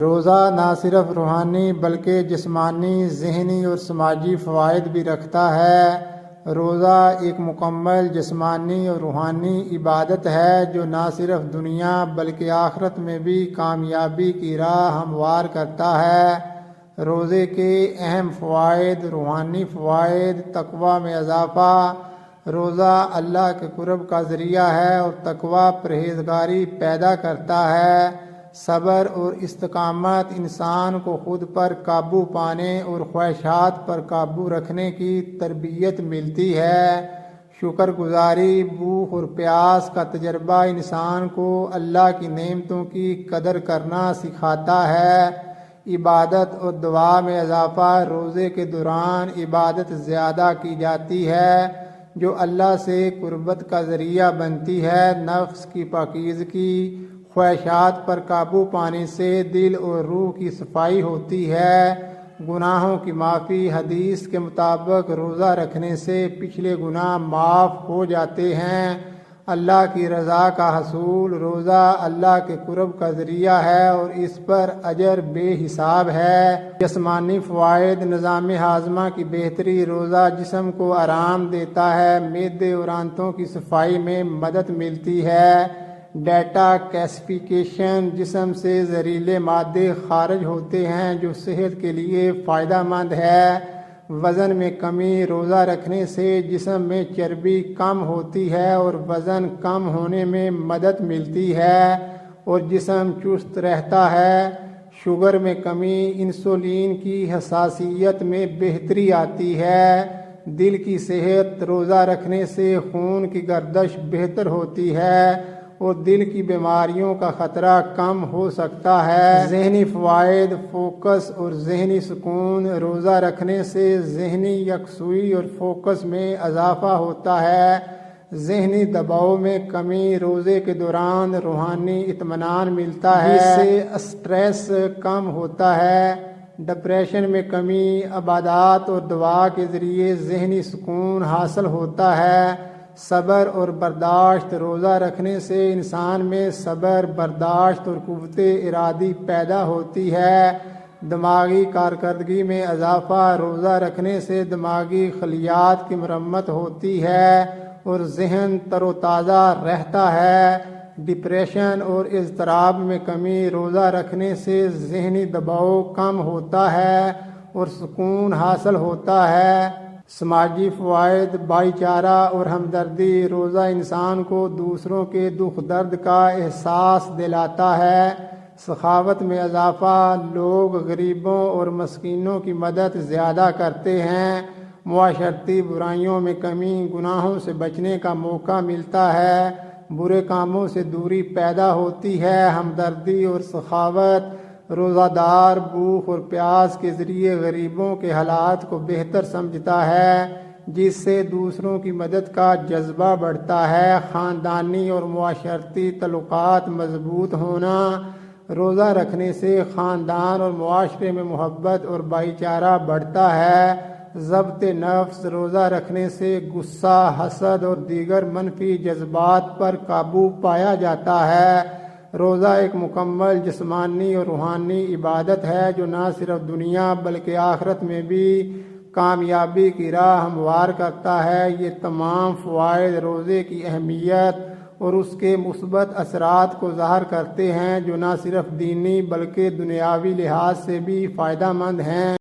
روزہ نہ صرف روحانی بلکہ جسمانی، ذہنی اور سماجی فوائد بھی رکھتا ہے۔ روزہ ایک مکمل جسمانی اور روحانی عبادت ہے جو نہ صرف دنیا بلکہ آخرت میں بھی کامیابی کی راہ ہموار کرتا ہے۔ روزے کے اہم فوائد: روحانی فوائد: تقوی میں اضافہ۔ روزہ اللہ کے قرب کا ذریعہ ہے اور تقوی پرہیزگاری پیدا کرتا ہے۔ صبر اور استقامت: انسان کو خود پر قابو پانے اور خواہشات پر قابو رکھنے کی تربیت ملتی ہے۔ شکر گزاری: بھوک اور پیاس کا تجربہ انسان کو اللہ کی نعمتوں کی قدر کرنا سکھاتا ہے۔ عبادت اور دعا میں اضافہ: روزے کے دوران عبادت زیادہ کی جاتی ہے جو اللہ سے قربت کا ذریعہ بنتی ہے۔ نفس کی پاکیزگی: خواہشات پر قابو پانے سے دل اور روح کی صفائی ہوتی ہے۔ گناہوں کی معافی: حدیث کے مطابق روزہ رکھنے سے پچھلے گناہ معاف ہو جاتے ہیں۔ اللہ کی رضا کا حصول: روزہ اللہ کے قرب کا ذریعہ ہے اور اس پر اجر بے حساب ہے۔ جسمانی فوائد: نظام ہاضمہ کی بہتری: روزہ جسم کو آرام دیتا ہے، معدے اور آنتوں کی صفائی میں مدد ملتی ہے۔ ڈیٹاکسیفیکیشن: جسم سے زہریلے مادے خارج ہوتے ہیں جو صحت کے لیے فائدہ مند ہے۔ وزن میں کمی: روزہ رکھنے سے جسم میں چربی کم ہوتی ہے اور وزن کم ہونے میں مدد ملتی ہے اور جسم چست رہتا ہے۔ شوگر میں کمی: انسولین کی حساسیت میں بہتری آتی ہے۔ دل کی صحت: روزہ رکھنے سے خون کی گردش بہتر ہوتی ہے اور دل کی بیماریوں کا خطرہ کم ہو سکتا ہے۔ ذہنی فوائد: فوکس اور ذہنی سکون: روزہ رکھنے سے ذہنی یکسوئی اور فوکس میں اضافہ ہوتا ہے۔ ذہنی دباؤ میں کمی: روزے کے دوران روحانی اطمینان ملتا ہے جس سے اسٹریس کم ہوتا ہے۔ ڈپریشن میں کمی: عبادات اور دعا کے ذریعے ذہنی سکون حاصل ہوتا ہے۔ صبر اور برداشت: روزہ رکھنے سے انسان میں صبر، برداشت اور قوت ارادی پیدا ہوتی ہے۔ دماغی کارکردگی میں اضافہ: روزہ رکھنے سے دماغی خلیات کی مرمت ہوتی ہے اور ذہن تر و تازہ رہتا ہے۔ ڈپریشن اور اضطراب میں کمی: روزہ رکھنے سے ذہنی دباؤ کم ہوتا ہے اور سکون حاصل ہوتا ہے۔ سماجی فوائد: بھائی چارہ اور ہمدردی: روزہ انسان کو دوسروں کے دکھ درد کا احساس دلاتا ہے۔ سخاوت میں اضافہ: لوگ غریبوں اور مسکینوں کی مدد زیادہ کرتے ہیں۔ معاشرتی برائیوں میں کمی: گناہوں سے بچنے کا موقع ملتا ہے، برے کاموں سے دوری پیدا ہوتی ہے۔ ہمدردی اور سخاوت: روزہ دار بھوک اور پیاس کے ذریعے غریبوں کے حالات کو بہتر سمجھتا ہے جس سے دوسروں کی مدد کا جذبہ بڑھتا ہے۔ خاندانی اور معاشرتی تعلقات مضبوط ہونا: روزہ رکھنے سے خاندان اور معاشرے میں محبت اور بھائی چارہ بڑھتا ہے۔ ضبط نفس: روزہ رکھنے سے غصہ، حسد اور دیگر منفی جذبات پر قابو پایا جاتا ہے۔ روزہ ایک مکمل جسمانی اور روحانی عبادت ہے جو نہ صرف دنیا بلکہ آخرت میں بھی کامیابی کی راہ ہموار کرتا ہے۔ یہ تمام فوائد روزے کی اہمیت اور اس کے مثبت اثرات کو ظاہر کرتے ہیں جو نہ صرف دینی بلکہ دنیاوی لحاظ سے بھی فائدہ مند ہیں۔